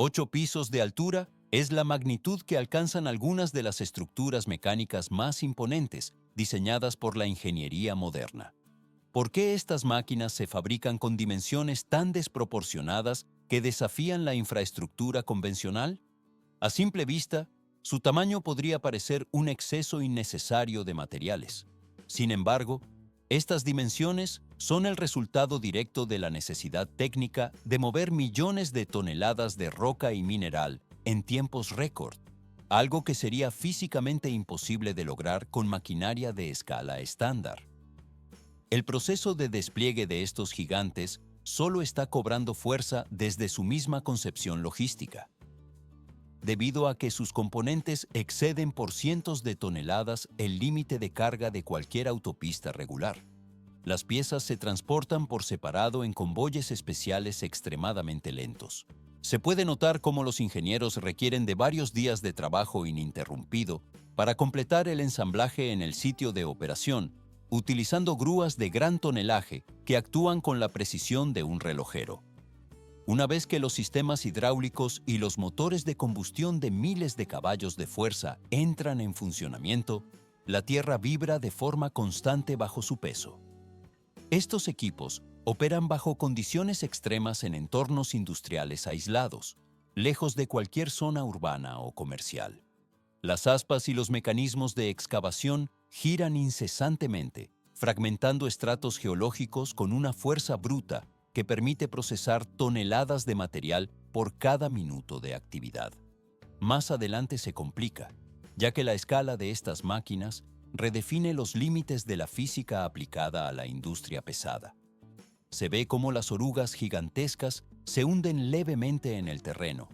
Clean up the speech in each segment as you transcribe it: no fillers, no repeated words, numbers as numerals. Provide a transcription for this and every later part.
8 pisos de altura es la magnitud que alcanzan algunas de las estructuras mecánicas más imponentes diseñadas por la ingeniería moderna. ¿Por qué estas máquinas se fabrican con dimensiones tan desproporcionadas que desafían la infraestructura convencional? A simple vista, su tamaño podría parecer un exceso innecesario de materiales. Sin embargo, estas dimensiones son el resultado directo de la necesidad técnica de mover millones de toneladas de roca y mineral en tiempos récord, algo que sería físicamente imposible de lograr con maquinaria de escala estándar. El proceso de despliegue de estos gigantes solo está cobrando fuerza desde su misma concepción logística, debido a que sus componentes exceden por cientos de toneladas el límite de carga de cualquier autopista regular. Las piezas se transportan por separado en convoyes especiales extremadamente lentos. Se puede notar cómo los ingenieros requieren de varios días de trabajo ininterrumpido para completar el ensamblaje en el sitio de operación, utilizando grúas de gran tonelaje que actúan con la precisión de un relojero. Una vez que los sistemas hidráulicos y los motores de combustión de miles de caballos de fuerza entran en funcionamiento, la Tierra vibra de forma constante bajo su peso. Estos equipos operan bajo condiciones extremas en entornos industriales aislados, lejos de cualquier zona urbana o comercial. Las aspas y los mecanismos de excavación giran incesantemente, fragmentando estratos geológicos con una fuerza bruta que permite procesar toneladas de material por cada minuto de actividad. Más adelante se complica, ya que la escala de estas máquinas redefine los límites de la física aplicada a la industria pesada. Se ve cómo las orugas gigantescas se hunden levemente en el terreno,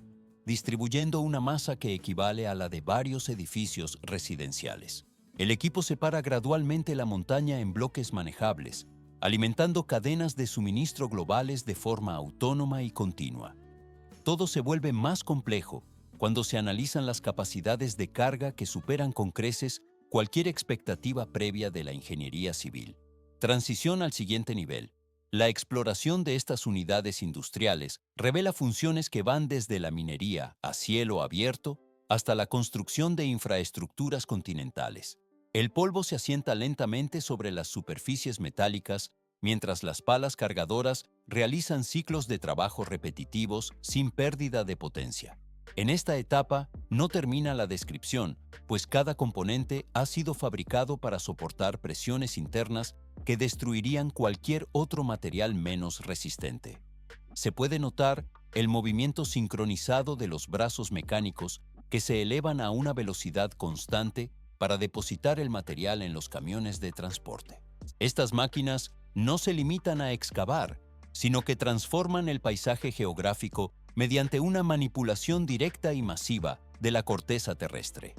distribuyendo una masa que equivale a la de varios edificios residenciales. El equipo separa gradualmente la montaña en bloques manejables, alimentando cadenas de suministro globales de forma autónoma y continua. Todo se vuelve más complejo cuando se analizan las capacidades de carga que superan con creces cualquier expectativa previa de la ingeniería civil. Transición al siguiente nivel. La exploración de estas unidades industriales revela funciones que van desde la minería a cielo abierto hasta la construcción de infraestructuras continentales. El polvo se asienta lentamente sobre las superficies metálicas mientras las palas cargadoras realizan ciclos de trabajo repetitivos sin pérdida de potencia. En esta etapa no termina la descripción, pues cada componente ha sido fabricado para soportar presiones internas que destruirían cualquier otro material menos resistente. Se puede notar el movimiento sincronizado de los brazos mecánicos que se elevan a una velocidad constante para depositar el material en los camiones de transporte. Estas máquinas no se limitan a excavar, sino que transforman el paisaje geográfico mediante una manipulación directa y masiva de la corteza terrestre.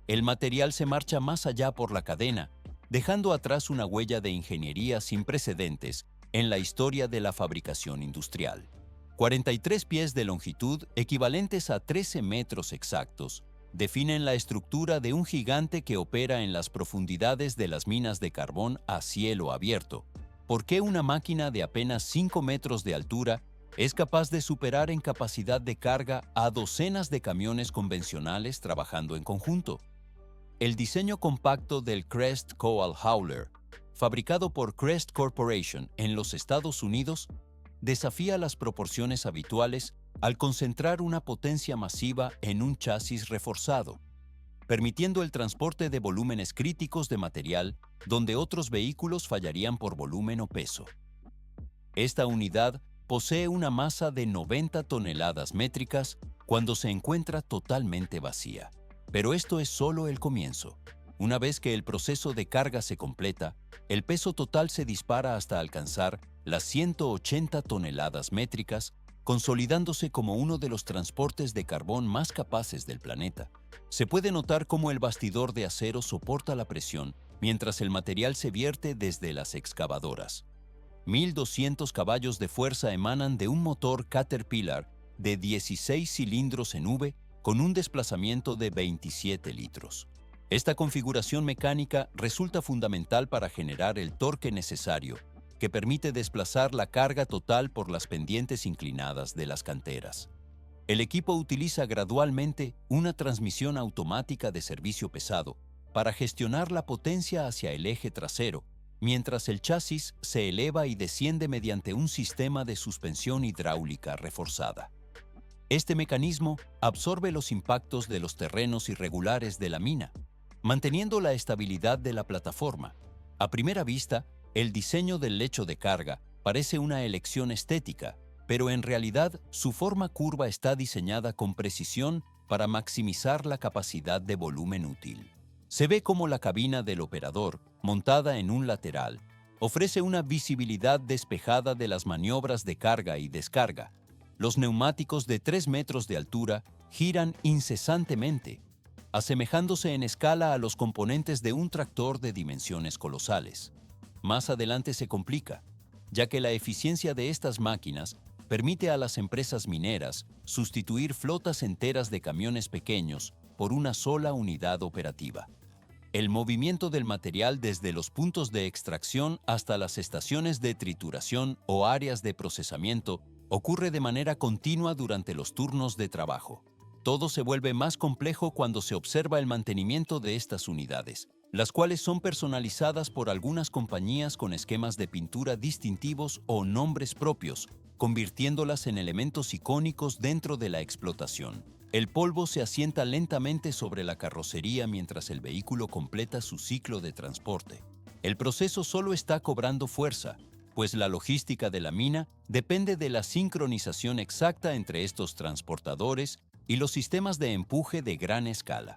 El material se marcha más allá por la cadena, dejando atrás una huella de ingeniería sin precedentes en la historia de la fabricación industrial. 43 pies de longitud, equivalentes a 13 metros exactos, definen la estructura de un gigante que opera en las profundidades de las minas de carbón a cielo abierto. ¿Por qué una máquina de apenas 5 metros de altura es capaz de superar en capacidad de carga a docenas de camiones convencionales trabajando en conjunto? El diseño compacto del Crest Coal Hauler, fabricado por Crest Corporation en los Estados Unidos, desafía las proporciones habituales al concentrar una potencia masiva en un chasis reforzado, permitiendo el transporte de volúmenes críticos de material donde otros vehículos fallarían por volumen o peso. Esta unidad posee una masa de 90 toneladas métricas cuando se encuentra totalmente vacía. Pero esto es solo el comienzo. Una vez que el proceso de carga se completa, el peso total se dispara hasta alcanzar las 180 toneladas métricas, consolidándose como uno de los transportes de carbón más capaces del planeta. Se puede notar cómo el bastidor de acero soporta la presión mientras el material se vierte desde las excavadoras. 1.200 caballos de fuerza emanan de un motor Caterpillar de 16 cilindros en V con un desplazamiento de 27 litros. Esta configuración mecánica resulta fundamental para generar el torque necesario, que permite desplazar la carga total por las pendientes inclinadas de las canteras. El equipo utiliza gradualmente una transmisión automática de servicio pesado para gestionar la potencia hacia el eje trasero, mientras el chasis se eleva y desciende mediante un sistema de suspensión hidráulica reforzada. Este mecanismo absorbe los impactos de los terrenos irregulares de la mina, manteniendo la estabilidad de la plataforma. A primera vista, el diseño del lecho de carga parece una elección estética, pero en realidad su forma curva está diseñada con precisión para maximizar la capacidad de volumen útil. Se ve como la cabina del operador, montada en un lateral, ofrece una visibilidad despejada de las maniobras de carga y descarga. Los neumáticos de 3 metros de altura giran incesantemente, asemejándose en escala a los componentes de un tractor de dimensiones colosales. Más adelante se complica, ya que la eficiencia de estas máquinas permite a las empresas mineras sustituir flotas enteras de camiones pequeños por una sola unidad operativa. El movimiento del material desde los puntos de extracción hasta las estaciones de trituración o áreas de procesamiento ocurre de manera continua durante los turnos de trabajo. Todo se vuelve más complejo cuando se observa el mantenimiento de estas unidades, las cuales son personalizadas por algunas compañías con esquemas de pintura distintivos o nombres propios, convirtiéndolas en elementos icónicos dentro de la explotación. El polvo se asienta lentamente sobre la carrocería mientras el vehículo completa su ciclo de transporte. El proceso solo está cobrando fuerza, pues la logística de la mina depende de la sincronización exacta entre estos transportadores y los sistemas de empuje de gran escala.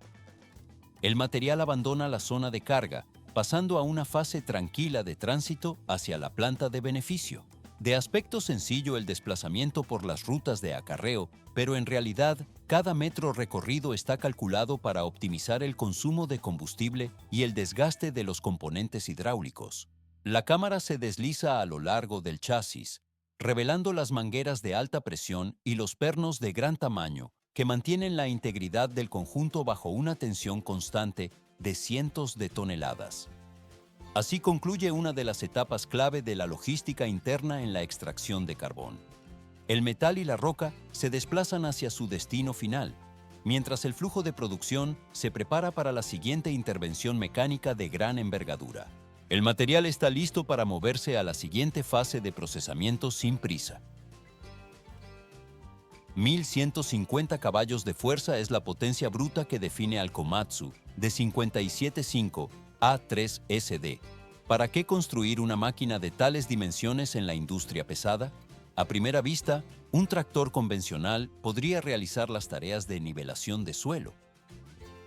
El material abandona la zona de carga, pasando a una fase tranquila de tránsito hacia la planta de beneficio. De aspecto sencillo el desplazamiento por las rutas de acarreo, pero en realidad cada metro recorrido está calculado para optimizar el consumo de combustible y el desgaste de los componentes hidráulicos. La cámara se desliza a lo largo del chasis, revelando las mangueras de alta presión y los pernos de gran tamaño que mantienen la integridad del conjunto bajo una tensión constante de cientos de toneladas. Así concluye una de las etapas clave de la logística interna en la extracción de carbón. El metal y la roca se desplazan hacia su destino final, mientras el flujo de producción se prepara para la siguiente intervención mecánica de gran envergadura. El material está listo para moverse a la siguiente fase de procesamiento sin prisa. 1150 caballos de fuerza es la potencia bruta que define al Komatsu de 57.5 A3SD. ¿Para qué construir una máquina de tales dimensiones en la industria pesada? A primera vista, un tractor convencional podría realizar las tareas de nivelación de suelo.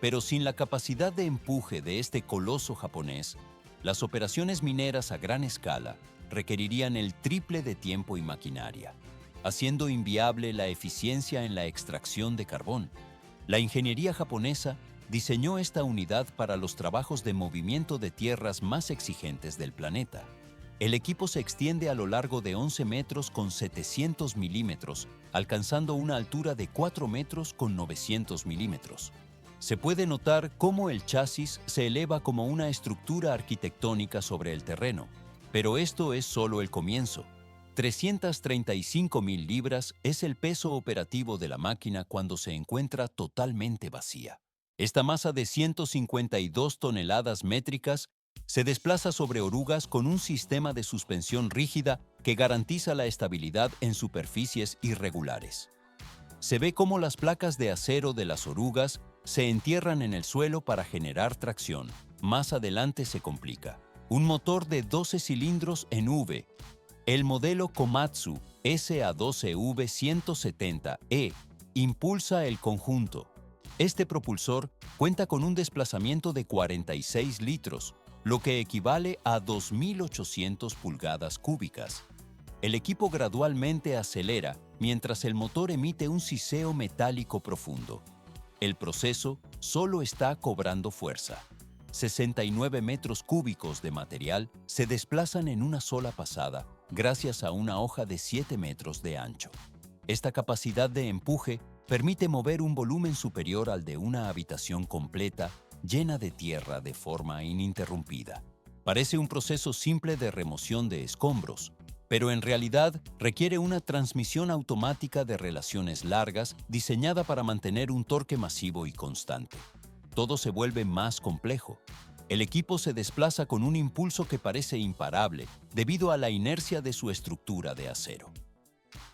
Pero sin la capacidad de empuje de este coloso japonés, las operaciones mineras a gran escala requerirían el triple de tiempo y maquinaria, haciendo inviable la eficiencia en la extracción de carbón. La ingeniería japonesa diseñó esta unidad para los trabajos de movimiento de tierras más exigentes del planeta. El equipo se extiende a lo largo de 11 metros con 700 milímetros, alcanzando una altura de 4 metros con 900 milímetros. Se puede notar cómo el chasis se eleva como una estructura arquitectónica sobre el terreno, pero esto es solo el comienzo. 335.000 libras es el peso operativo de la máquina cuando se encuentra totalmente vacía. Esta masa de 152 toneladas métricas se desplaza sobre orugas con un sistema de suspensión rígida que garantiza la estabilidad en superficies irregulares. Se ve cómo las placas de acero de las orugas se entierran en el suelo para generar tracción. Más adelante se complica. Un motor de 12 cilindros en V. El modelo Komatsu SA12V170E impulsa el conjunto. Este propulsor cuenta con un desplazamiento de 46 litros, lo que equivale a 2.800 pulgadas cúbicas. El equipo gradualmente acelera mientras el motor emite un siseo metálico profundo. El proceso solo está cobrando fuerza. 69 metros cúbicos de material se desplazan en una sola pasada gracias a una hoja de 7 metros de ancho. Esta capacidad de empuje permite mover un volumen superior al de una habitación completa llena de tierra de forma ininterrumpida. Parece un proceso simple de remoción de escombros, pero en realidad requiere una transmisión automática de relaciones largas diseñada para mantener un torque masivo y constante. Todo se vuelve más complejo. El equipo se desplaza con un impulso que parece imparable debido a la inercia de su estructura de acero.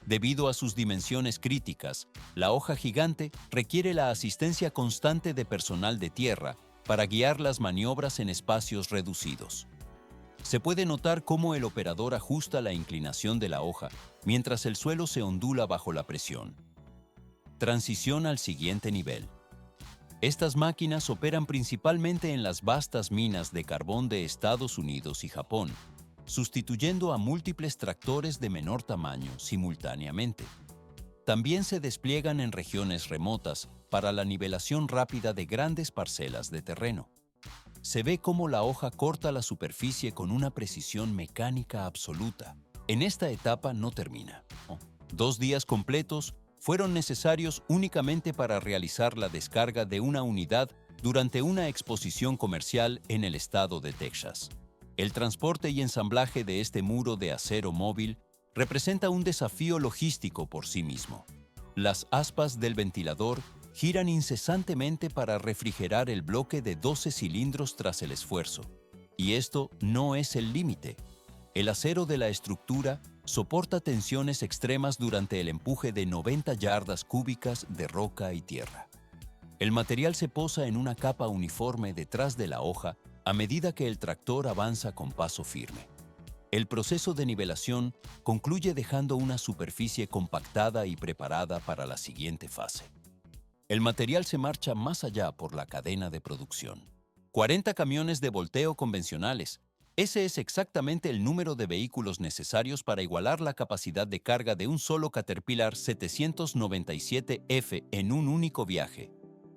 Debido a sus dimensiones críticas, la hoja gigante requiere la asistencia constante de personal de tierra para guiar las maniobras en espacios reducidos. Se puede notar cómo el operador ajusta la inclinación de la hoja mientras el suelo se ondula bajo la presión. Transición al siguiente nivel. Estas máquinas operan principalmente en las vastas minas de carbón de Estados Unidos y Japón, sustituyendo a múltiples tractores de menor tamaño simultáneamente. También se despliegan en regiones remotas para la nivelación rápida de grandes parcelas de terreno. Se ve cómo la hoja corta la superficie con una precisión mecánica absoluta. En esta etapa no termina. 2 días completos fueron necesarios únicamente para realizar la descarga de una unidad durante una exposición comercial en el estado de Texas. El transporte y ensamblaje de este muro de acero móvil representa un desafío logístico por sí mismo. Las aspas del ventilador giran incesantemente para refrigerar el bloque de 12 cilindros tras el esfuerzo. Y esto no es el límite. El acero de la estructura soporta tensiones extremas durante el empuje de 90 yardas cúbicas de roca y tierra. El material se posa en una capa uniforme detrás de la hoja a medida que el tractor avanza con paso firme. El proceso de nivelación concluye dejando una superficie compactada y preparada para la siguiente fase. El material se marcha más allá por la cadena de producción. 40 camiones de volteo convencionales. Ese es exactamente el número de vehículos necesarios para igualar la capacidad de carga de un solo Caterpillar 797F en un único viaje.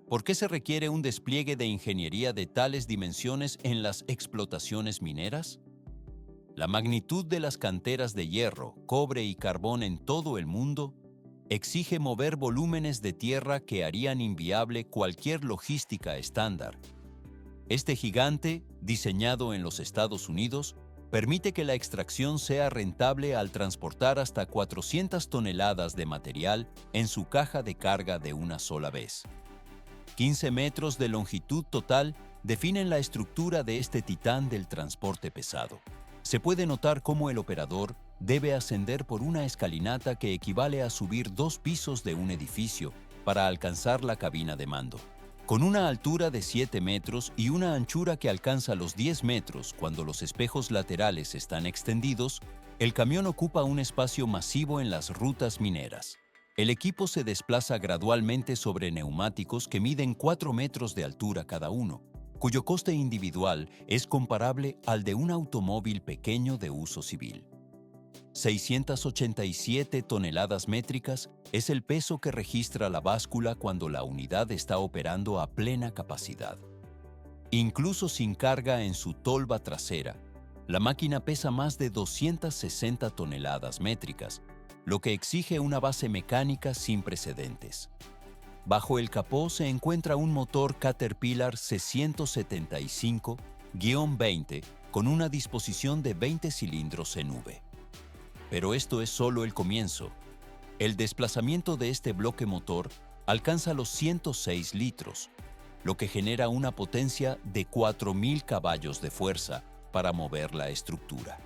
¿Por qué se requiere un despliegue de ingeniería de tales dimensiones en las explotaciones mineras? La magnitud de las canteras de hierro, cobre y carbón en todo el mundo exige mover volúmenes de tierra que harían inviable cualquier logística estándar. Este gigante, diseñado en los Estados Unidos, permite que la extracción sea rentable al transportar hasta 400 toneladas de material en su caja de carga de una sola vez. 15 metros de longitud total definen la estructura de este titán del transporte pesado. Se puede notar cómo el operador debe ascender por una escalinata que equivale a subir 2 pisos de un edificio para alcanzar la cabina de mando. Con una altura de 7 metros y una anchura que alcanza los 10 metros cuando los espejos laterales están extendidos, el camión ocupa un espacio masivo en las rutas mineras. El equipo se desplaza gradualmente sobre neumáticos que miden 4 metros de altura cada uno, cuyo coste individual es comparable al de un automóvil pequeño de uso civil. 687 toneladas métricas es el peso que registra la báscula cuando la unidad está operando a plena capacidad. Incluso sin carga en su tolva trasera, la máquina pesa más de 260 toneladas métricas, lo que exige una base mecánica sin precedentes. Bajo el capó se encuentra un motor Caterpillar C175-20 con una disposición de 20 cilindros en V. Pero esto es solo el comienzo. El desplazamiento de este bloque motor alcanza los 106 litros, lo que genera una potencia de 4.000 caballos de fuerza para mover la estructura.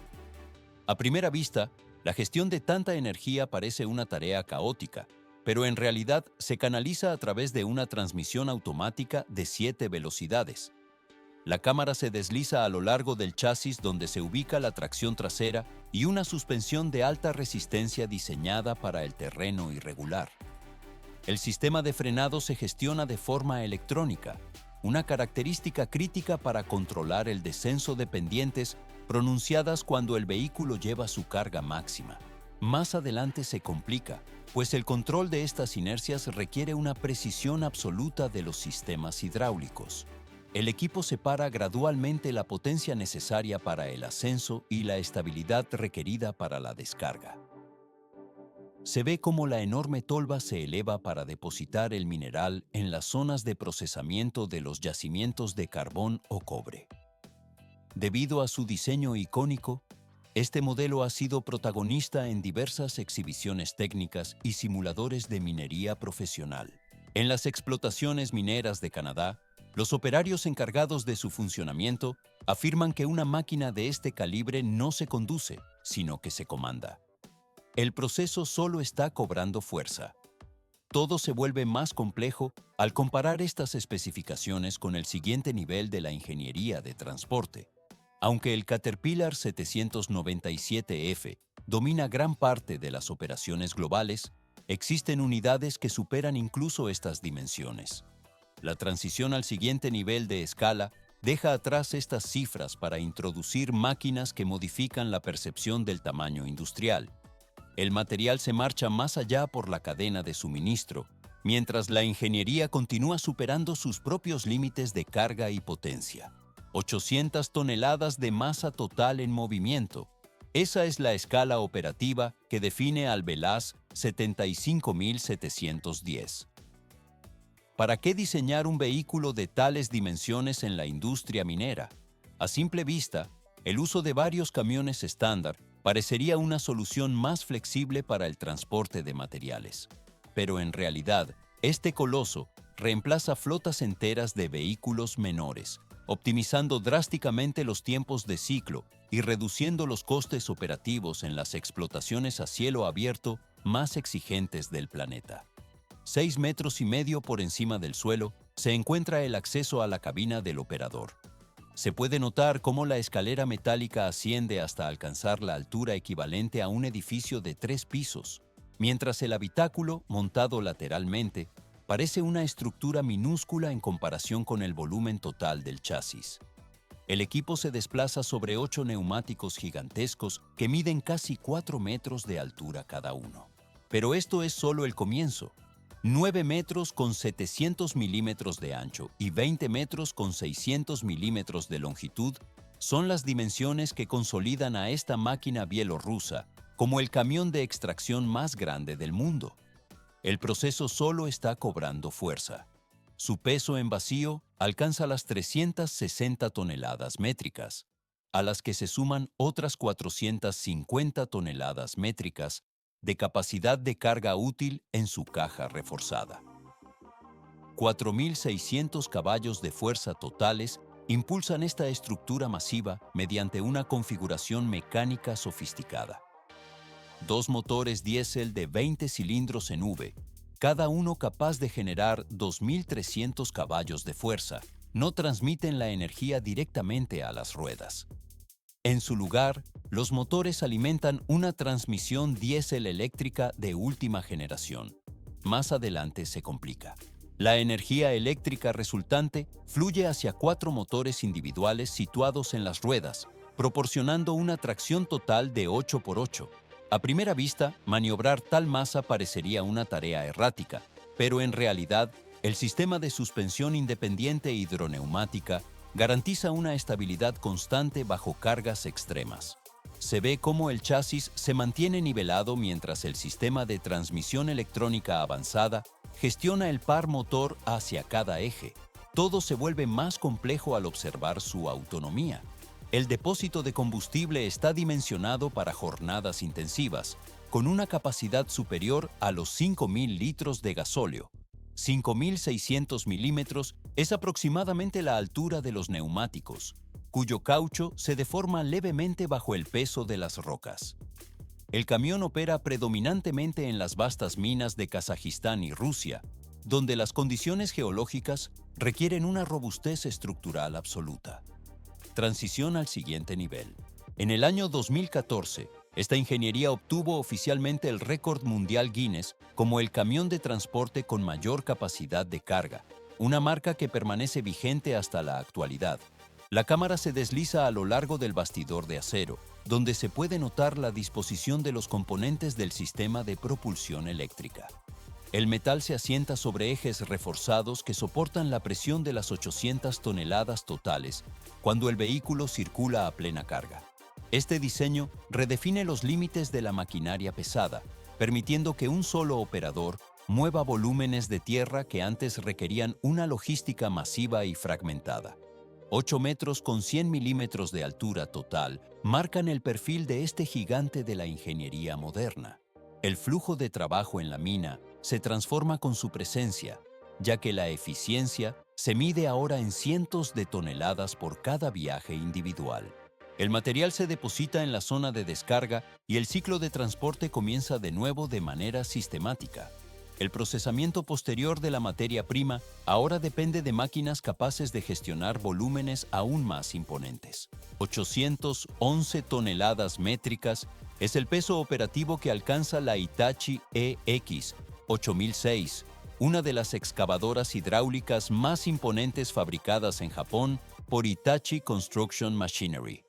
A primera vista, la gestión de tanta energía parece una tarea caótica, pero en realidad se canaliza a través de una transmisión automática de 7 velocidades. La cámara se desliza a lo largo del chasis donde se ubica la tracción trasera y una suspensión de alta resistencia diseñada para el terreno irregular. El sistema de frenado se gestiona de forma electrónica, una característica crítica para controlar el descenso de pendientes pronunciadas cuando el vehículo lleva su carga máxima. Más adelante se complica, pues el control de estas inercias requiere una precisión absoluta de los sistemas hidráulicos. El equipo separa gradualmente la potencia necesaria para el ascenso y la estabilidad requerida para la descarga. Se ve cómo la enorme tolva se eleva para depositar el mineral en las zonas de procesamiento de los yacimientos de carbón o cobre. Debido a su diseño icónico, este modelo ha sido protagonista en diversas exhibiciones técnicas y simuladores de minería profesional. En las explotaciones mineras de Canadá, los operarios encargados de su funcionamiento afirman que una máquina de este calibre no se conduce, sino que se comanda. El proceso solo está cobrando fuerza. Todo se vuelve más complejo al comparar estas especificaciones con el siguiente nivel de la ingeniería de transporte. Aunque el Caterpillar 797F domina gran parte de las operaciones globales, existen unidades que superan incluso estas dimensiones. La transición al siguiente nivel de escala deja atrás estas cifras para introducir máquinas que modifican la percepción del tamaño industrial. El material se marcha más allá por la cadena de suministro, mientras la ingeniería continúa superando sus propios límites de carga y potencia. 800 toneladas de masa total en movimiento. Esa es la escala operativa que define al Velas 75710. ¿Para qué diseñar un vehículo de tales dimensiones en la industria minera? A simple vista, el uso de varios camiones estándar parecería una solución más flexible para el transporte de materiales. Pero en realidad, este coloso reemplaza flotas enteras de vehículos menores, optimizando drásticamente los tiempos de ciclo y reduciendo los costes operativos en las explotaciones a cielo abierto más exigentes del planeta. 6,5 metros por encima del suelo se encuentra el acceso a la cabina del operador. Se puede notar cómo la escalera metálica asciende hasta alcanzar la altura equivalente a un edificio de 3 pisos, mientras el habitáculo, montado lateralmente, parece una estructura minúscula en comparación con el volumen total del chasis. El equipo se desplaza sobre 8 neumáticos gigantescos que miden casi 4 metros de altura cada uno. Pero esto es solo el comienzo. 9 metros con 700 milímetros de ancho y 20 metros con 600 milímetros de longitud son las dimensiones que consolidan a esta máquina bielorrusa como el camión de extracción más grande del mundo. El proceso solo está cobrando fuerza. Su peso en vacío alcanza las 360 toneladas métricas, a las que se suman otras 450 toneladas métricas de capacidad de carga útil en su caja reforzada. 4.600 caballos de fuerza totales impulsan esta estructura masiva mediante una configuración mecánica sofisticada. 2 motores diésel de 20 cilindros en V, cada uno capaz de generar 2.300 caballos de fuerza, no transmiten la energía directamente a las ruedas. En su lugar, los motores alimentan una transmisión diésel eléctrica de última generación. Más adelante se complica. La energía eléctrica resultante fluye hacia 4 motores individuales situados en las ruedas, proporcionando una tracción total de 8x8. A primera vista, maniobrar tal masa parecería una tarea errática, pero en realidad, el sistema de suspensión independiente hidroneumática garantiza una estabilidad constante bajo cargas extremas. Se ve cómo el chasis se mantiene nivelado mientras el sistema de transmisión electrónica avanzada gestiona el par motor hacia cada eje. Todo se vuelve más complejo al observar su autonomía. El depósito de combustible está dimensionado para jornadas intensivas, con una capacidad superior a los 5.000 litros de gasóleo. 5.600 milímetros es aproximadamente la altura de los neumáticos, cuyo caucho se deforma levemente bajo el peso de las rocas. El camión opera predominantemente en las vastas minas de Kazajistán y Rusia, donde las condiciones geológicas requieren una robustez estructural absoluta. Transición al siguiente nivel. En el año 2014, esta ingeniería obtuvo oficialmente el récord mundial Guinness como el camión de transporte con mayor capacidad de carga, una marca que permanece vigente hasta la actualidad. La cámara se desliza a lo largo del bastidor de acero, donde se puede notar la disposición de los componentes del sistema de propulsión eléctrica. El metal se asienta sobre ejes reforzados que soportan la presión de las 800 toneladas totales cuando el vehículo circula a plena carga. Este diseño redefine los límites de la maquinaria pesada, permitiendo que un solo operador mueva volúmenes de tierra que antes requerían una logística masiva y fragmentada. 8 metros con 100 milímetros de altura total, marcan el perfil de este gigante de la ingeniería moderna. El flujo de trabajo en la mina se transforma con su presencia, ya que la eficiencia se mide ahora en cientos de toneladas por cada viaje individual. El material se deposita en la zona de descarga y el ciclo de transporte comienza de nuevo de manera sistemática. El procesamiento posterior de la materia prima ahora depende de máquinas capaces de gestionar volúmenes aún más imponentes. 811 toneladas métricas es el peso operativo que alcanza la Hitachi EX 8006, una de las excavadoras hidráulicas más imponentes fabricadas en Japón por Hitachi Construction Machinery.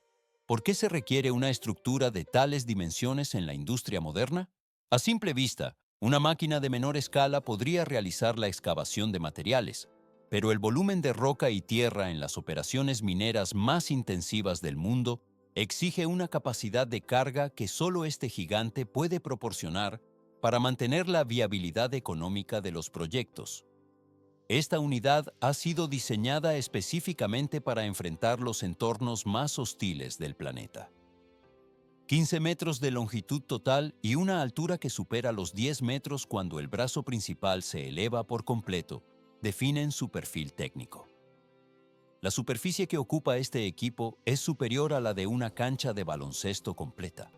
¿Por qué se requiere una estructura de tales dimensiones en la industria moderna? A simple vista, una máquina de menor escala podría realizar la excavación de materiales, pero el volumen de roca y tierra en las operaciones mineras más intensivas del mundo exige una capacidad de carga que solo este gigante puede proporcionar para mantener la viabilidad económica de los proyectos. Esta unidad ha sido diseñada específicamente para enfrentar los entornos más hostiles del planeta. 15 metros de longitud total y una altura que supera los 10 metros cuando el brazo principal se eleva por completo, definen su perfil técnico. La superficie que ocupa este equipo es superior a la de una cancha de baloncesto completa,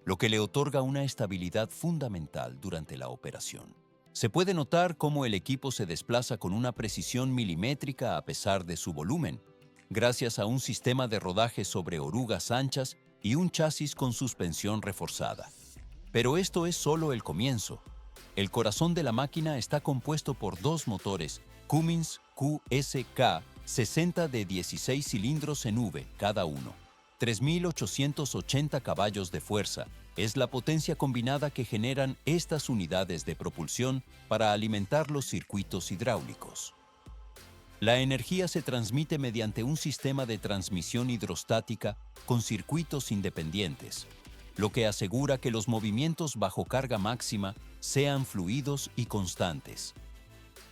lo que le otorga una estabilidad fundamental durante la operación. Se puede notar cómo el equipo se desplaza con una precisión milimétrica a pesar de su volumen, gracias a un sistema de rodaje sobre orugas anchas y un chasis con suspensión reforzada. Pero esto es solo el comienzo. El corazón de la máquina está compuesto por dos motores Cummins QSK 60 de 16 cilindros en V cada uno. 3.880 caballos de fuerza es la potencia combinada que generan estas unidades de propulsión para alimentar los circuitos hidráulicos. La energía se transmite mediante un sistema de transmisión hidrostática con circuitos independientes, lo que asegura que los movimientos bajo carga máxima sean fluidos y constantes.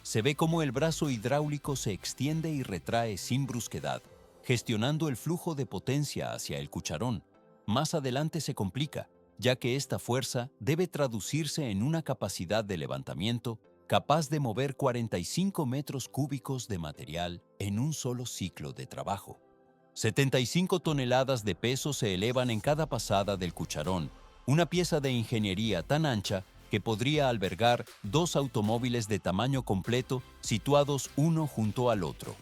Se ve cómo el brazo hidráulico se extiende y retrae sin brusquedad, gestionando el flujo de potencia hacia el cucharón. Más adelante se complica, ya que esta fuerza debe traducirse en una capacidad de levantamiento capaz de mover 45 metros cúbicos de material en un solo ciclo de trabajo. 75 toneladas de peso se elevan en cada pasada del cucharón, una pieza de ingeniería tan ancha que podría albergar dos automóviles de tamaño completo situados uno junto al otro.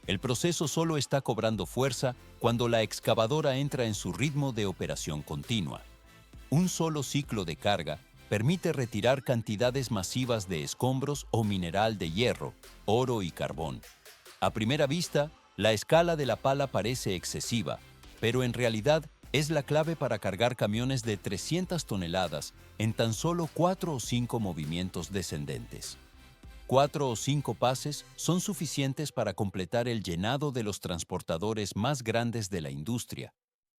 El proceso solo está cobrando fuerza cuando la excavadora entra en su ritmo de operación continua. Un solo ciclo de carga permite retirar cantidades masivas de escombros o mineral de hierro, oro y carbón. A primera vista, la escala de la pala parece excesiva, pero en realidad es la clave para cargar camiones de 300 toneladas en tan solo 4 o 5 movimientos descendentes. 4 o 5 pases son suficientes para completar el llenado de los transportadores más grandes de la industria,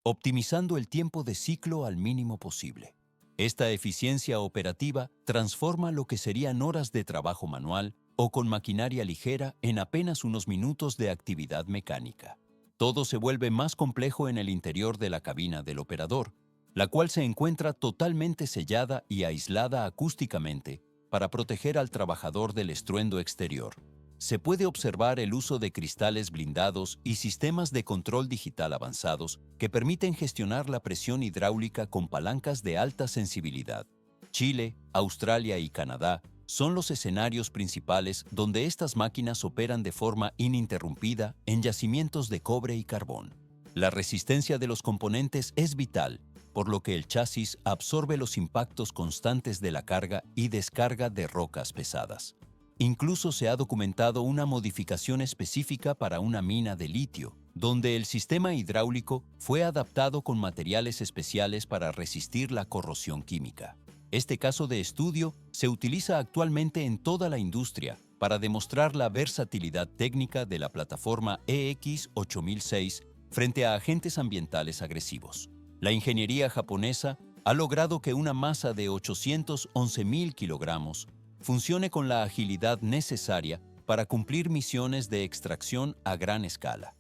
optimizando el tiempo de ciclo al mínimo posible. Esta eficiencia operativa transforma lo que serían horas de trabajo manual o con maquinaria ligera en apenas unos minutos de actividad mecánica. Todo se vuelve más complejo en el interior de la cabina del operador, la cual se encuentra totalmente sellada y aislada acústicamente para proteger al trabajador del estruendo exterior. Se puede observar el uso de cristales blindados y sistemas de control digital avanzados que permiten gestionar la presión hidráulica con palancas de alta sensibilidad. Chile, Australia y Canadá son los escenarios principales donde estas máquinas operan de forma ininterrumpida en yacimientos de cobre y carbón. La resistencia de los componentes es vital, por lo que el chasis absorbe los impactos constantes de la carga y descarga de rocas pesadas. Incluso se ha documentado una modificación específica para una mina de litio, donde el sistema hidráulico fue adaptado con materiales especiales para resistir la corrosión química. Este caso de estudio se utiliza actualmente en toda la industria para demostrar la versatilidad técnica de la plataforma EX 8006 frente a agentes ambientales agresivos. La ingeniería japonesa ha logrado que una masa de 811.000 kilogramos funcione con la agilidad necesaria para cumplir misiones de extracción a gran escala.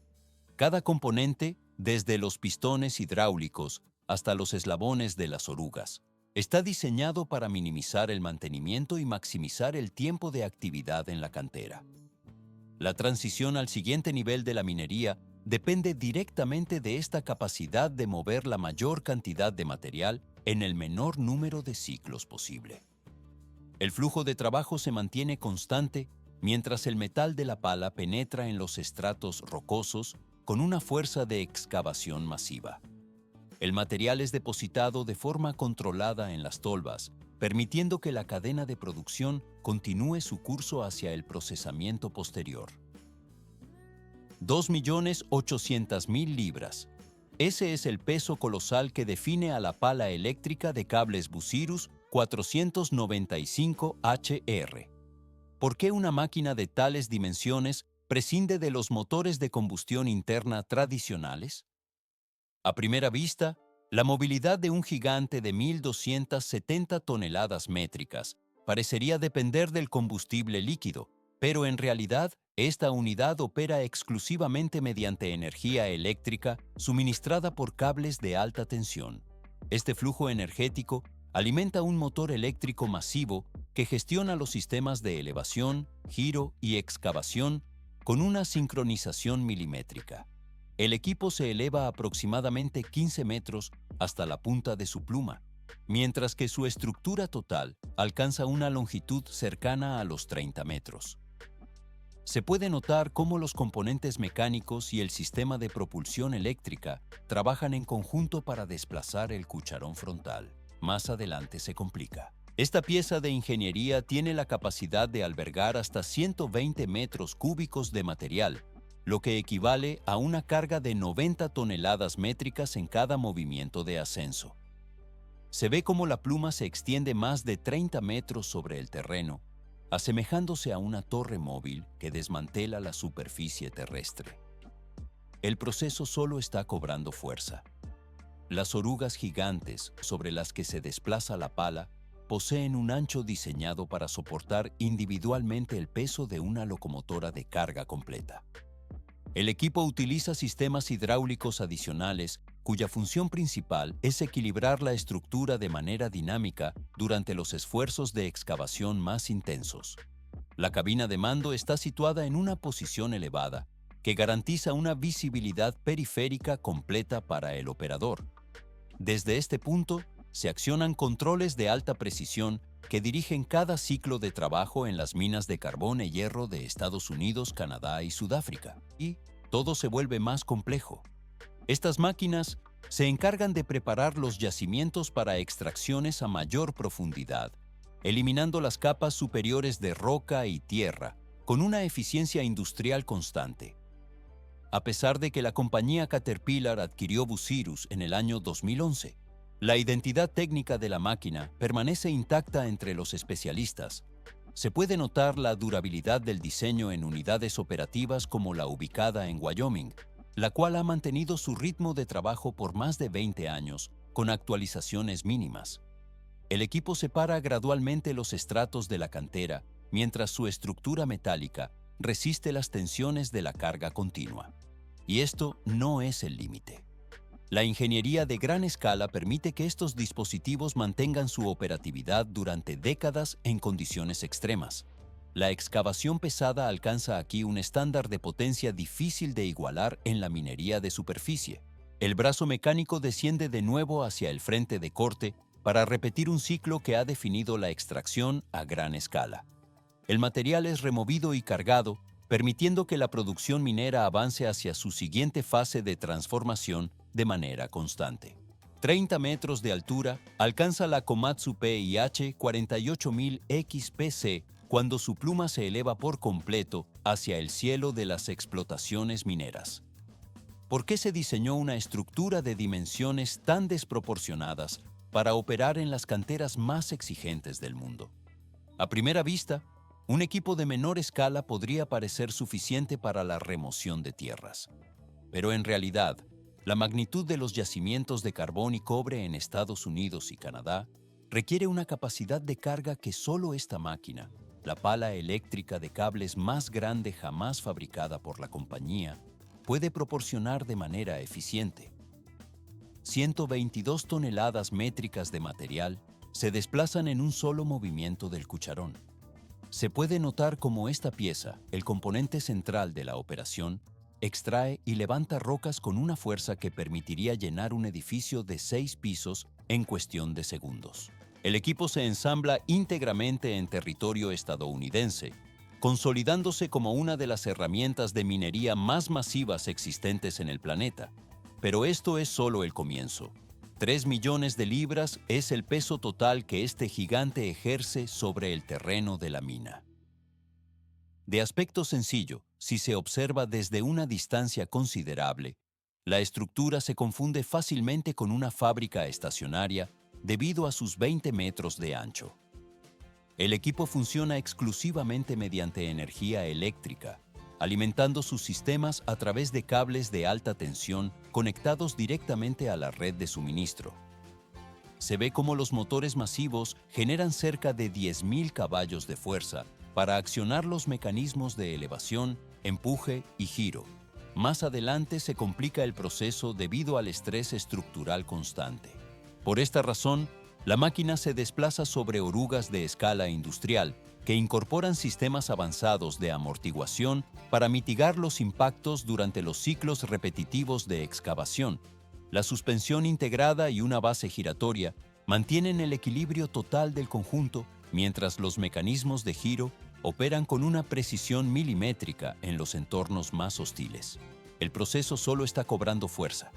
Cada componente, desde los pistones hidráulicos hasta los eslabones de las orugas, está diseñado para minimizar el mantenimiento y maximizar el tiempo de actividad en la cantera. La transición al siguiente nivel de la minería depende directamente de esta capacidad de mover la mayor cantidad de material en el menor número de ciclos posible. El flujo de trabajo se mantiene constante mientras el metal de la pala penetra en los estratos rocosos con una fuerza de excavación masiva. El material es depositado de forma controlada en las tolvas, permitiendo que la cadena de producción continúe su curso hacia el procesamiento posterior. 2.800.000 libras. Ese es el peso colosal que define a la pala eléctrica de cables Bucyrus 495HR. ¿Por qué una máquina de tales dimensiones prescinde de los motores de combustión interna tradicionales? A primera vista, la movilidad de un gigante de 1.270 toneladas métricas parecería depender del combustible líquido, pero en realidad, esta unidad opera exclusivamente mediante energía eléctrica suministrada por cables de alta tensión. Este flujo energético alimenta un motor eléctrico masivo que gestiona los sistemas de elevación, giro y excavación con una sincronización milimétrica. El equipo se eleva aproximadamente 15 metros hasta la punta de su pluma, mientras que su estructura total alcanza una longitud cercana a los 30 metros. Se puede notar cómo los componentes mecánicos y el sistema de propulsión eléctrica trabajan en conjunto para desplazar el cucharón frontal. Más adelante se complica. Esta pieza de ingeniería tiene la capacidad de albergar hasta 120 metros cúbicos de material, lo que equivale a una carga de 90 toneladas métricas en cada movimiento de ascenso. Se ve cómo la pluma se extiende más de 30 metros sobre el terreno, asemejándose a una torre móvil que desmantela la superficie terrestre. El proceso solo está cobrando fuerza. Las orugas gigantes sobre las que se desplaza la pala poseen un ancho diseñado para soportar individualmente el peso de una locomotora de carga completa. El equipo utiliza sistemas hidráulicos adicionales cuya función principal es equilibrar la estructura de manera dinámica durante los esfuerzos de excavación más intensos. La cabina de mando está situada en una posición elevada que garantiza una visibilidad periférica completa para el operador. Desde este punto, se accionan controles de alta precisión que dirigen cada ciclo de trabajo en las minas de carbón y hierro de Estados Unidos, Canadá y Sudáfrica. Y todo se vuelve más complejo. Estas máquinas se encargan de preparar los yacimientos para extracciones a mayor profundidad, eliminando las capas superiores de roca y tierra con una eficiencia industrial constante. A pesar de que la compañía Caterpillar adquirió Bucyrus en el año 2011, la identidad técnica de la máquina permanece intacta entre los especialistas. Se puede notar la durabilidad del diseño en unidades operativas como la ubicada en Wyoming, la cual ha mantenido su ritmo de trabajo por más de 20 años, con actualizaciones mínimas. El equipo separa gradualmente los estratos de la cantera, mientras su estructura metálica resiste las tensiones de la carga continua. Y esto no es el límite. La ingeniería de gran escala permite que estos dispositivos mantengan su operatividad durante décadas en condiciones extremas. La excavación pesada alcanza aquí un estándar de potencia difícil de igualar en la minería de superficie. El brazo mecánico desciende de nuevo hacia el frente de corte para repetir un ciclo que ha definido la extracción a gran escala. El material es removido y cargado, permitiendo que la producción minera avance hacia su siguiente fase de transformación de manera constante. 30 metros de altura alcanza la Komatsu PIH 48000 XPC cuando su pluma se eleva por completo hacia el cielo de las explotaciones mineras. ¿Por qué se diseñó una estructura de dimensiones tan desproporcionadas para operar en las canteras más exigentes del mundo? A primera vista, un equipo de menor escala podría parecer suficiente para la remoción de tierras. Pero en realidad, la magnitud de los yacimientos de carbón y cobre en Estados Unidos y Canadá requiere una capacidad de carga que solo esta máquina, la pala eléctrica de cables más grande jamás fabricada por la compañía, puede proporcionar de manera eficiente. 122 toneladas métricas de material se desplazan en un solo movimiento del cucharón. Se puede notar cómo esta pieza, el componente central de la operación, extrae y levanta rocas con una fuerza que permitiría llenar un edificio de 6 pisos en cuestión de segundos. El equipo se ensambla íntegramente en territorio estadounidense, consolidándose como una de las herramientas de minería más masivas existentes en el planeta. Pero esto es solo el comienzo. 3 millones de libras es el peso total que este gigante ejerce sobre el terreno de la mina. De aspecto sencillo, si se observa desde una distancia considerable, la estructura se confunde fácilmente con una fábrica estacionaria debido a sus 20 metros de ancho. El equipo funciona exclusivamente mediante energía eléctrica, alimentando sus sistemas a través de cables de alta tensión conectados directamente a la red de suministro. Se ve cómo los motores masivos generan cerca de 10.000 caballos de fuerza para accionar los mecanismos de elevación, empuje y giro. Más adelante se complica el proceso debido al estrés estructural constante. Por esta razón, la máquina se desplaza sobre orugas de escala industrial que incorporan sistemas avanzados de amortiguación para mitigar los impactos durante los ciclos repetitivos de excavación. La suspensión integrada y una base giratoria mantienen el equilibrio total del conjunto, mientras los mecanismos de giro operan con una precisión milimétrica en los entornos más hostiles. El proceso solo está cobrando fuerza.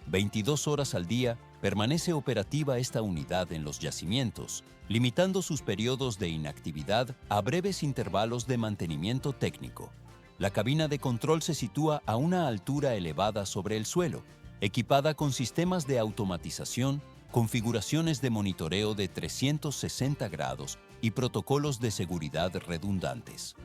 22 horas al día permanece operativa esta unidad en los yacimientos, limitando sus periodos de inactividad a breves intervalos de mantenimiento técnico. La cabina de control se sitúa a una altura elevada sobre el suelo, equipada con sistemas de automatización, configuraciones de monitoreo de 360 grados y protocolos de seguridad redundantes.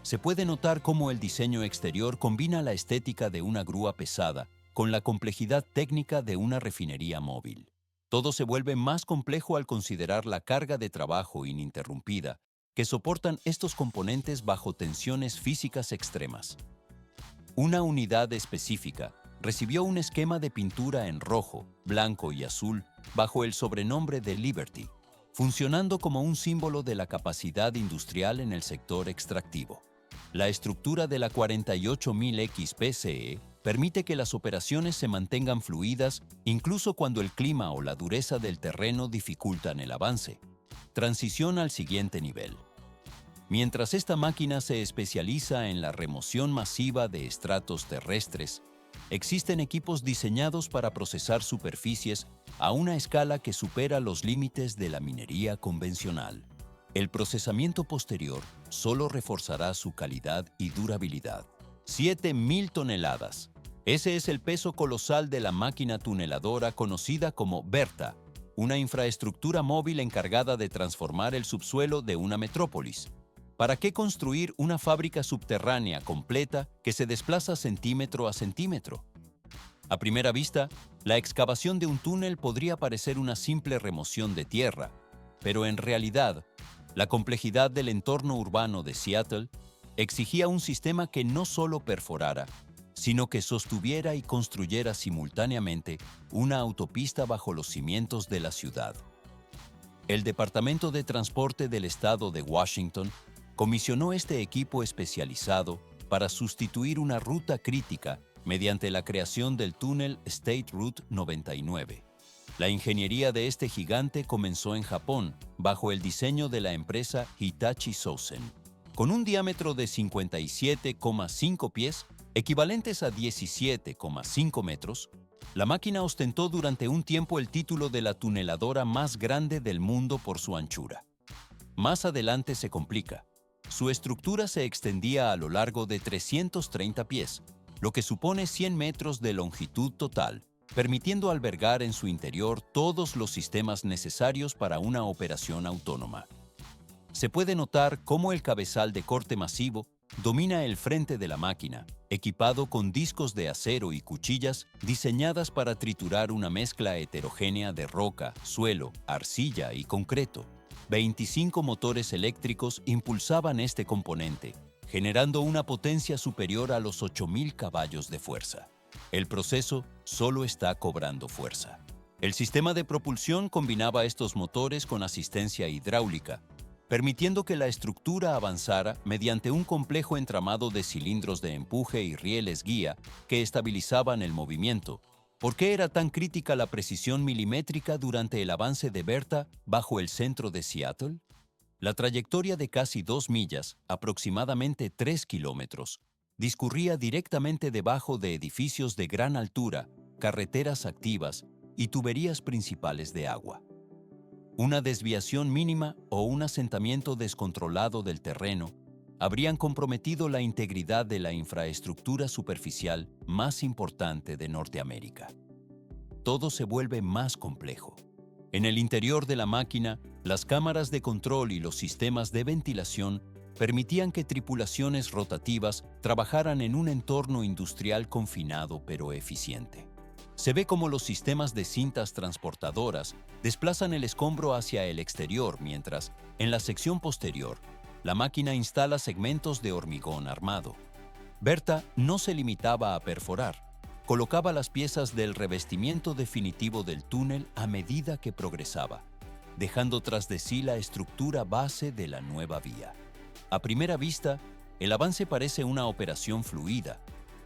Se puede notar cómo el diseño exterior combina la estética de una grúa pesada con la complejidad técnica de una refinería móvil. Todo se vuelve más complejo al considerar la carga de trabajo ininterrumpida que soportan estos componentes bajo tensiones físicas extremas. Una unidad específica recibió un esquema de pintura en rojo, blanco y azul bajo el sobrenombre de Liberty, funcionando como un símbolo de la capacidad industrial en el sector extractivo. La estructura de la 48000X PCE permite que las operaciones se mantengan fluidas incluso cuando el clima o la dureza del terreno dificultan el avance. Transición al siguiente nivel. Mientras esta máquina se especializa en la remoción masiva de estratos terrestres, existen equipos diseñados para procesar superficies a una escala que supera los límites de la minería convencional. El procesamiento posterior solo reforzará su calidad y durabilidad. 7.000 toneladas. Ese es el peso colosal de la máquina tuneladora conocida como Bertha, una infraestructura móvil encargada de transformar el subsuelo de una metrópolis. ¿Para qué construir una fábrica subterránea completa que se desplaza centímetro a centímetro? A primera vista, la excavación de un túnel podría parecer una simple remoción de tierra, pero en realidad, la complejidad del entorno urbano de Seattle exigía un sistema que no solo perforara, sino que sostuviera y construyera simultáneamente una autopista bajo los cimientos de la ciudad. El Departamento de Transporte del Estado de Washington comisionó este equipo especializado para sustituir una ruta crítica mediante la creación del túnel State Route 99. La ingeniería de este gigante comenzó en Japón, bajo el diseño de la empresa Hitachi Zosen. Con un diámetro de 57,5 pies, equivalentes a 17,5 metros, la máquina ostentó durante un tiempo el título de la tuneladora más grande del mundo por su anchura. Más adelante se complica. Su estructura se extendía a lo largo de 330 pies, lo que supone 100 metros de longitud total, permitiendo albergar en su interior todos los sistemas necesarios para una operación autónoma. Se puede notar cómo el cabezal de corte masivo domina el frente de la máquina, equipado con discos de acero y cuchillas diseñadas para triturar una mezcla heterogénea de roca, suelo, arcilla y concreto. 25 motores eléctricos impulsaban este componente, generando una potencia superior a los 8.000 caballos de fuerza. El proceso solo está cobrando fuerza. El sistema de propulsión combinaba estos motores con asistencia hidráulica, permitiendo que la estructura avanzara mediante un complejo entramado de cilindros de empuje y rieles guía que estabilizaban el movimiento. ¿Por qué era tan crítica la precisión milimétrica durante el avance de Bertha bajo el centro de Seattle? La trayectoria de casi 2 millas, aproximadamente 3 kilómetros, discurría directamente debajo de edificios de gran altura, carreteras activas y tuberías principales de agua. Una desviación mínima o un asentamiento descontrolado del terreno habrían comprometido la integridad de la infraestructura superficial más importante de Norteamérica. Todo se vuelve más complejo. En el interior de la máquina, las cámaras de control y los sistemas de ventilación permitían que tripulaciones rotativas trabajaran en un entorno industrial confinado pero eficiente. Se ve como los sistemas de cintas transportadoras desplazan el escombro hacia el exterior mientras, en la sección posterior, la máquina instala segmentos de hormigón armado. Bertha no se limitaba a perforar, colocaba las piezas del revestimiento definitivo del túnel a medida que progresaba, dejando tras de sí la estructura base de la nueva vía. A primera vista, el avance parece una operación fluida,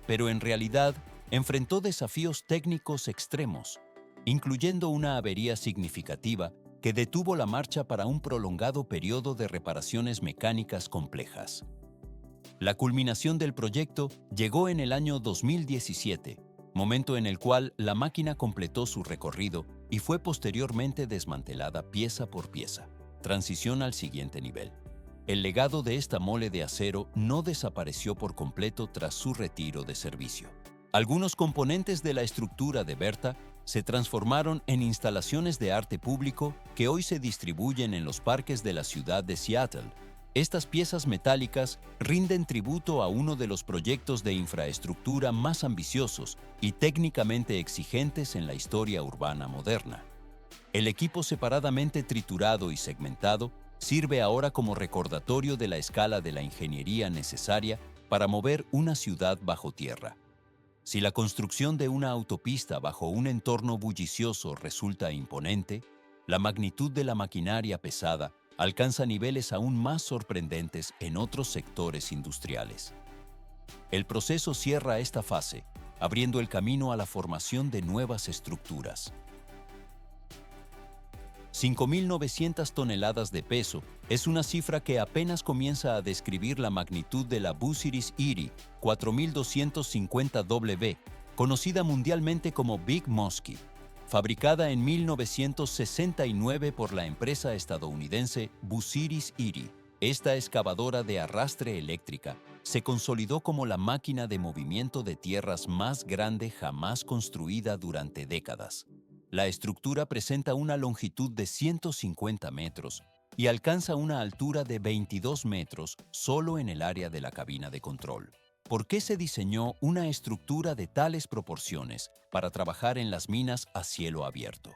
pero en realidad enfrentó desafíos técnicos extremos, incluyendo una avería significativa que detuvo la marcha para un prolongado periodo de reparaciones mecánicas complejas. La culminación del proyecto llegó en el año 2017, momento en el cual la máquina completó su recorrido y fue posteriormente desmantelada pieza por pieza. Transición al siguiente nivel. El legado de esta mole de acero no desapareció por completo tras su retiro de servicio. Algunos componentes de la estructura de Bertha se transformaron en instalaciones de arte público que hoy se distribuyen en los parques de la ciudad de Seattle. Estas piezas metálicas rinden tributo a uno de los proyectos de infraestructura más ambiciosos y técnicamente exigentes en la historia urbana moderna. El equipo separadamente triturado y segmentado sirve ahora como recordatorio de la escala de la ingeniería necesaria para mover una ciudad bajo tierra. Si la construcción de una autopista bajo un entorno bullicioso resulta imponente, la magnitud de la maquinaria pesada alcanza niveles aún más sorprendentes en otros sectores industriales. El proceso cierra esta fase, abriendo el camino a la formación de nuevas estructuras. 5.900 toneladas de peso es una cifra que apenas comienza a describir la magnitud de la Bucyrus Erie 4250W, conocida mundialmente como Big Muskie, fabricada en 1969 por la empresa estadounidense Bucyrus Erie. Esta excavadora de arrastre eléctrica se consolidó como la máquina de movimiento de tierras más grande jamás construida durante décadas. La estructura presenta una longitud de 150 metros y alcanza una altura de 22 metros solo en el área de la cabina de control. ¿Por qué se diseñó una estructura de tales proporciones para trabajar en las minas a cielo abierto?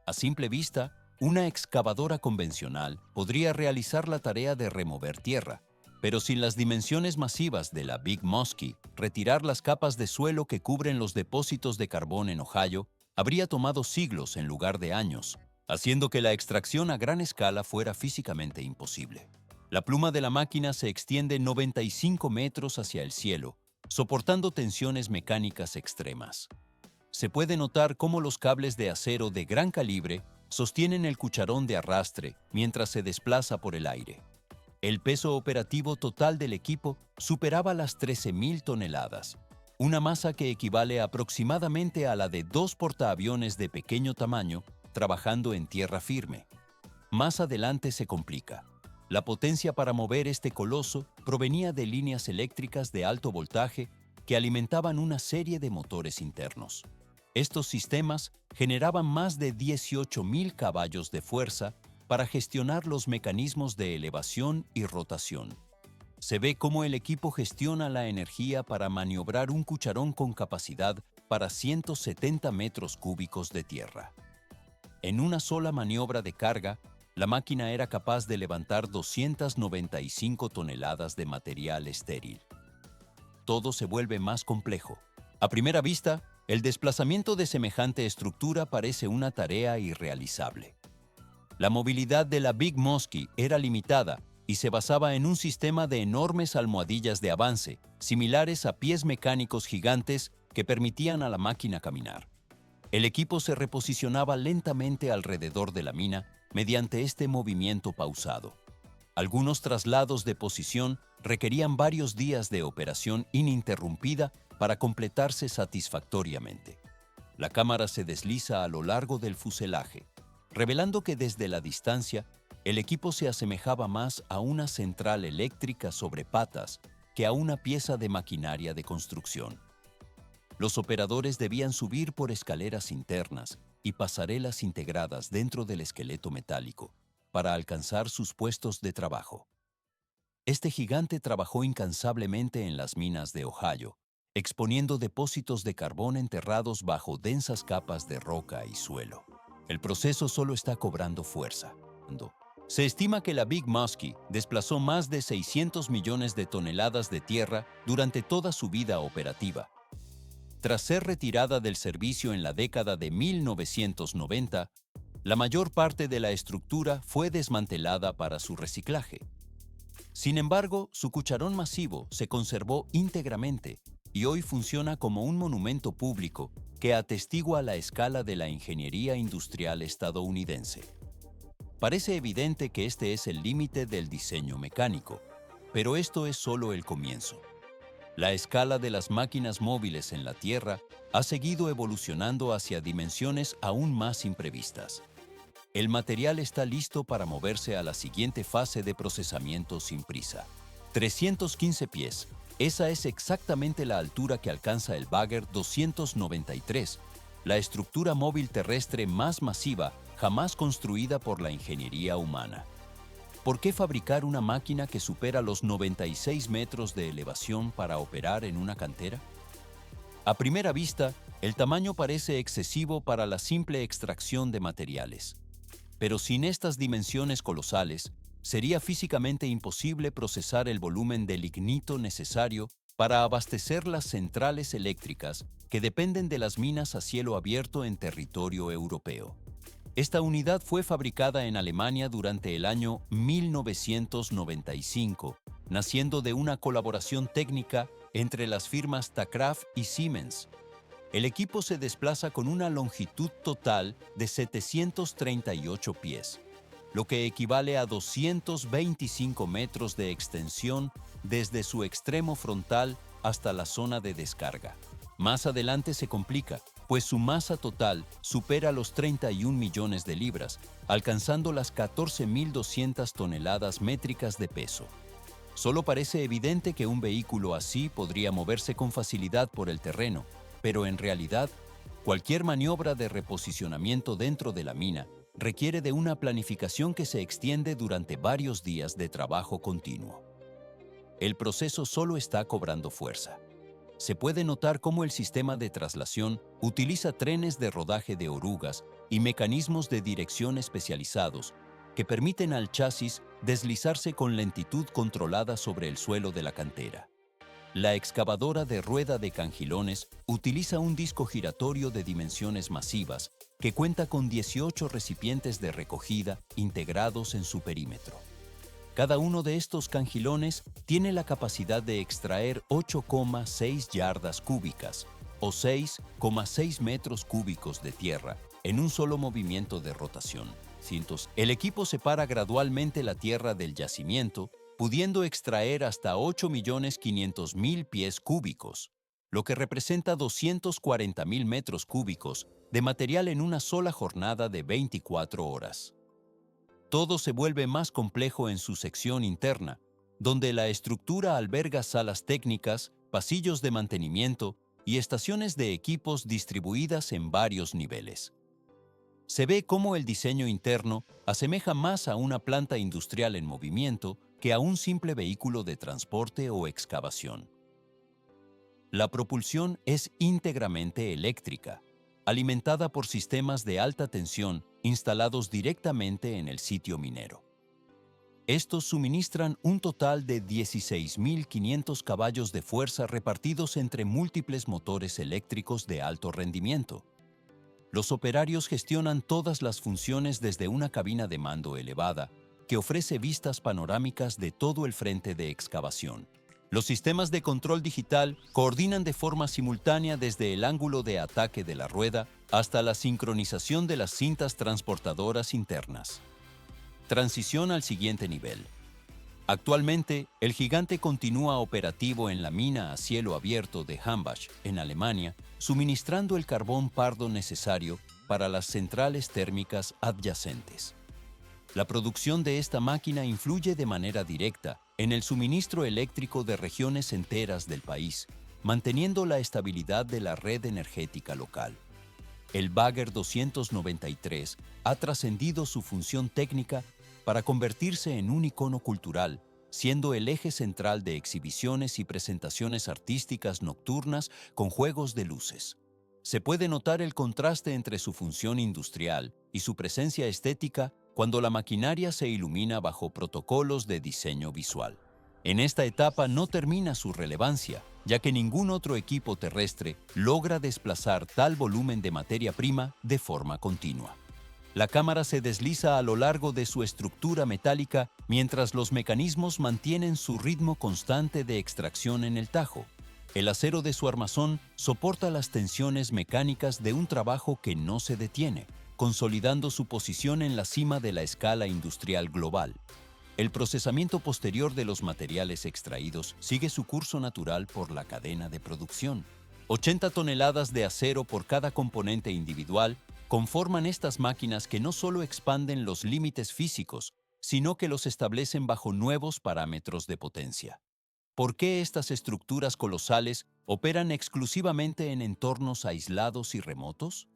A simple vista, una excavadora convencional podría realizar la tarea de remover tierra, pero sin las dimensiones masivas de la Big Muskie, retirar las capas de suelo que cubren los depósitos de carbón en Ohio habría tomado siglos en lugar de años, haciendo que la extracción a gran escala fuera físicamente imposible. La pluma de la máquina se extiende 95 metros hacia el cielo, soportando tensiones mecánicas extremas. Se puede notar cómo los cables de acero de gran calibre sostienen el cucharón de arrastre mientras se desplaza por el aire. El peso operativo total del equipo superaba las 13.000 toneladas, una masa que equivale aproximadamente a la de 2 portaaviones de pequeño tamaño trabajando en tierra firme. Más adelante se complica. La potencia para mover este coloso provenía de líneas eléctricas de alto voltaje que alimentaban una serie de motores internos. Estos sistemas generaban más de 18.000 caballos de fuerza para gestionar los mecanismos de elevación y rotación. Se ve cómo el equipo gestiona la energía para maniobrar un cucharón con capacidad para 170 metros cúbicos de tierra. En una sola maniobra de carga, La máquina era capaz de levantar 295 toneladas de material estéril. Todo se vuelve más complejo. A primera vista, el desplazamiento de semejante estructura parece una tarea irrealizable. La movilidad de la Big Muskie era limitada y se basaba en un sistema de enormes almohadillas de avance, similares a pies mecánicos gigantes que permitían a la máquina caminar. El equipo se reposicionaba lentamente alrededor de la mina mediante este movimiento pausado. Algunos traslados de posición requerían varios días de operación ininterrumpida para completarse satisfactoriamente. La cámara se desliza a lo largo del fuselaje, revelando que desde la distancia el equipo se asemejaba más a una central eléctrica sobre patas que a una pieza de maquinaria de construcción. Los operadores debían subir por escaleras internas y pasarelas integradas dentro del esqueleto metálico para alcanzar sus puestos de trabajo. Este gigante trabajó incansablemente en las minas de Ohio, exponiendo depósitos de carbón enterrados bajo densas capas de roca y suelo. El proceso solo está cobrando fuerza. Se estima que la Big Muskie desplazó más de 600 millones de toneladas de tierra durante toda su vida operativa. Tras ser retirada del servicio en la década de 1990, la mayor parte de la estructura fue desmantelada para su reciclaje. Sin embargo, su cucharón masivo se conservó íntegramente y hoy funciona como un monumento público que atestigua la escala de la ingeniería industrial estadounidense. Parece evidente que este es el límite del diseño mecánico, pero esto es solo el comienzo. La escala de las máquinas móviles en la Tierra ha seguido evolucionando hacia dimensiones aún más imprevistas. El material está listo para moverse a la siguiente fase de procesamiento sin prisa. 315 pies. Esa es exactamente la altura que alcanza el Bagger 293, la estructura móvil terrestre más masiva jamás construida por la ingeniería humana. ¿Por qué fabricar una máquina que supera los 96 metros de elevación para operar en una cantera? A primera vista, el tamaño parece excesivo para la simple extracción de materiales. Pero sin estas dimensiones colosales, sería físicamente imposible procesar el volumen de lignito necesario para abastecer las centrales eléctricas que dependen de las minas a cielo abierto en territorio europeo. Esta unidad fue fabricada en Alemania durante el año 1995, naciendo de una colaboración técnica entre las firmas Takraft y Siemens. El equipo se desplaza con una longitud total de 738 pies, lo que equivale a 225 metros de extensión desde su extremo frontal hasta la zona de descarga. Más adelante se complica, pues su masa total supera los 31 millones de libras, alcanzando las 14.200 toneladas métricas de peso. Solo parece evidente que un vehículo así podría moverse con facilidad por el terreno, pero en realidad, cualquier maniobra de reposicionamiento dentro de la mina requiere de una planificación que se extiende durante varios días de trabajo continuo. El proceso solo está cobrando fuerza. Se puede notar cómo el sistema de traslación utiliza trenes de rodaje de orugas y mecanismos de dirección especializados que permiten al chasis deslizarse con lentitud controlada sobre el suelo de la cantera. La excavadora de rueda de cangilones utiliza un disco giratorio de dimensiones masivas que cuenta con 18 recipientes de recogida integrados en su perímetro. Cada uno de estos cangilones tiene la capacidad de extraer 8,6 yardas cúbicas o 6,6 metros cúbicos de tierra en un solo movimiento de rotación. El equipo separa gradualmente la tierra del yacimiento, pudiendo extraer hasta 8.500.000 pies cúbicos, lo que representa 240.000 metros cúbicos de material en una sola jornada de 24 horas. Todo se vuelve más complejo en su sección interna, donde la estructura alberga salas técnicas, pasillos de mantenimiento y estaciones de equipos distribuidas en varios niveles. Se ve cómo el diseño interno asemeja más a una planta industrial en movimiento que a un simple vehículo de transporte o excavación. La propulsión es íntegramente eléctrica, alimentada por sistemas de alta tensión instalados directamente en el sitio minero. Estos suministran un total de 16.500 caballos de fuerza repartidos entre múltiples motores eléctricos de alto rendimiento. Los operarios gestionan todas las funciones desde una cabina de mando elevada que ofrece vistas panorámicas de todo el frente de excavación. Los sistemas de control digital coordinan de forma simultánea desde el ángulo de ataque de la rueda hasta la sincronización de las cintas transportadoras internas. Transición al siguiente nivel. Actualmente, el gigante continúa operativo en la mina a cielo abierto de Hambach, en Alemania, suministrando el carbón pardo necesario para las centrales térmicas adyacentes. La producción de esta máquina influye de manera directa en el suministro eléctrico de regiones enteras del país, manteniendo la estabilidad de la red energética local. El Bagger 293 ha trascendido su función técnica para convertirse en un icono cultural, siendo el eje central de exhibiciones y presentaciones artísticas nocturnas con juegos de luces. Se puede notar el contraste entre su función industrial y su presencia estética cuando la maquinaria se ilumina bajo protocolos de diseño visual. En esta etapa no termina su relevancia, ya que ningún otro equipo terrestre logra desplazar tal volumen de materia prima de forma continua. La cámara se desliza a lo largo de su estructura metálica mientras los mecanismos mantienen su ritmo constante de extracción en el tajo. El acero de su armazón soporta las tensiones mecánicas de un trabajo que no se detiene, consolidando su posición en la cima de la escala industrial global. El procesamiento posterior de los materiales extraídos sigue su curso natural por la cadena de producción. 80 toneladas de acero por cada componente individual conforman estas máquinas que no solo expanden los límites físicos, sino que los establecen bajo nuevos parámetros de potencia. ¿Por qué estas estructuras colosales operan exclusivamente en entornos aislados y remotos?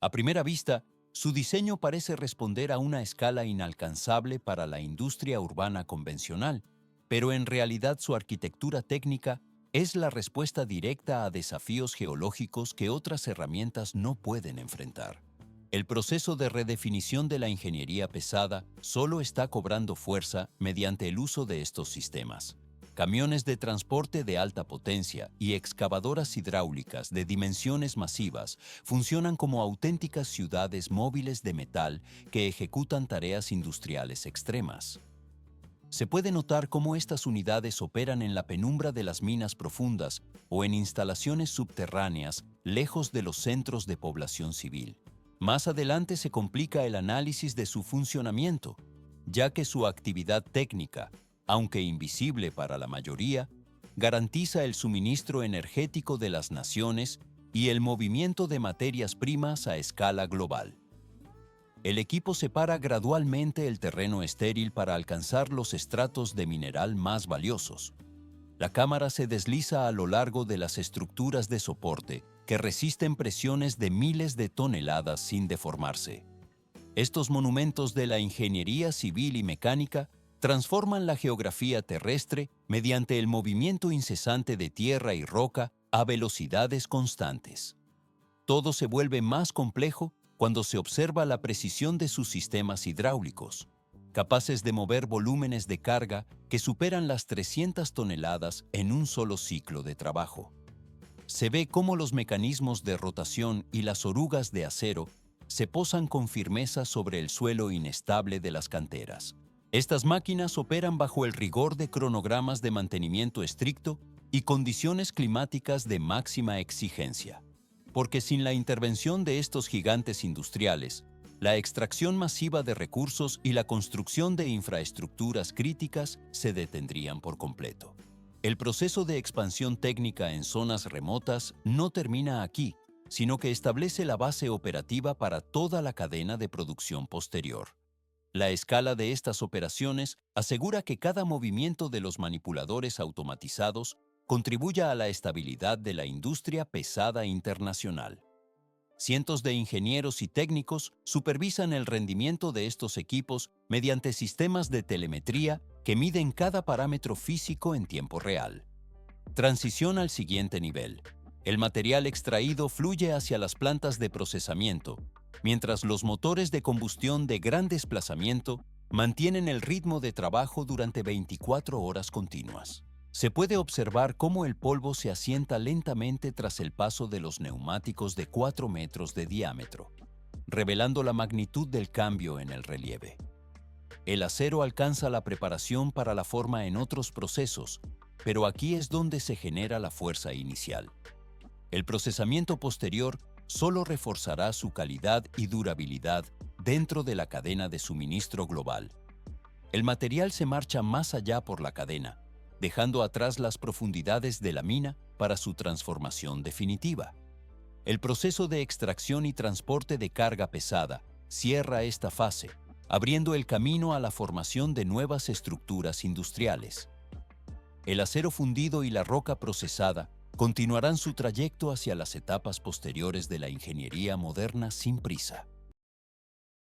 A primera vista, su diseño parece responder a una escala inalcanzable para la industria urbana convencional, pero en realidad su arquitectura técnica es la respuesta directa a desafíos geológicos que otras herramientas no pueden enfrentar. El proceso de redefinición de la ingeniería pesada solo está cobrando fuerza mediante el uso de estos sistemas. Camiones de transporte de alta potencia y excavadoras hidráulicas de dimensiones masivas funcionan como auténticas ciudades móviles de metal que ejecutan tareas industriales extremas. Se puede notar cómo estas unidades operan en la penumbra de las minas profundas o en instalaciones subterráneas lejos de los centros de población civil. Más adelante se complica el análisis de su funcionamiento, ya que su actividad técnica, aunque invisible para la mayoría, garantiza el suministro energético de las naciones y el movimiento de materias primas a escala global. El equipo separa gradualmente el terreno estéril para alcanzar los estratos de mineral más valiosos. La cámara se desliza a lo largo de las estructuras de soporte que resisten presiones de miles de toneladas sin deformarse. Estos monumentos de la ingeniería civil y mecánica transforman la geografía terrestre mediante el movimiento incesante de tierra y roca a velocidades constantes. Todo se vuelve más complejo cuando se observa la precisión de sus sistemas hidráulicos, capaces de mover volúmenes de carga que superan las 300 toneladas en un solo ciclo de trabajo. Se ve cómo los mecanismos de rotación y las orugas de acero se posan con firmeza sobre el suelo inestable de las canteras. Estas máquinas operan bajo el rigor de cronogramas de mantenimiento estricto y condiciones climáticas de máxima exigencia. Porque sin la intervención de estos gigantes industriales, la extracción masiva de recursos y la construcción de infraestructuras críticas se detendrían por completo. El proceso de expansión técnica en zonas remotas no termina aquí, sino que establece la base operativa para toda la cadena de producción posterior. La escala de estas operaciones asegura que cada movimiento de los manipuladores automatizados contribuya a la estabilidad de la industria pesada internacional. Cientos de ingenieros y técnicos supervisan el rendimiento de estos equipos mediante sistemas de telemetría que miden cada parámetro físico en tiempo real. Transición al siguiente nivel. El material extraído fluye hacia las plantas de procesamiento, mientras los motores de combustión de gran desplazamiento mantienen el ritmo de trabajo durante 24 horas continuas. Se puede observar cómo el polvo se asienta lentamente tras el paso de los neumáticos de 4 metros de diámetro, revelando la magnitud del cambio en el relieve. El acero alcanza la preparación para la forma en otros procesos, pero aquí es donde se genera la fuerza inicial. El procesamiento posterior solo reforzará su calidad y durabilidad dentro de la cadena de suministro global. El material se marcha más allá por la cadena, dejando atrás las profundidades de la mina para su transformación definitiva. El proceso de extracción y transporte de carga pesada cierra esta fase, abriendo el camino a la formación de nuevas estructuras industriales. El acero fundido y la roca procesada continuarán su trayecto hacia las etapas posteriores de la ingeniería moderna sin prisa.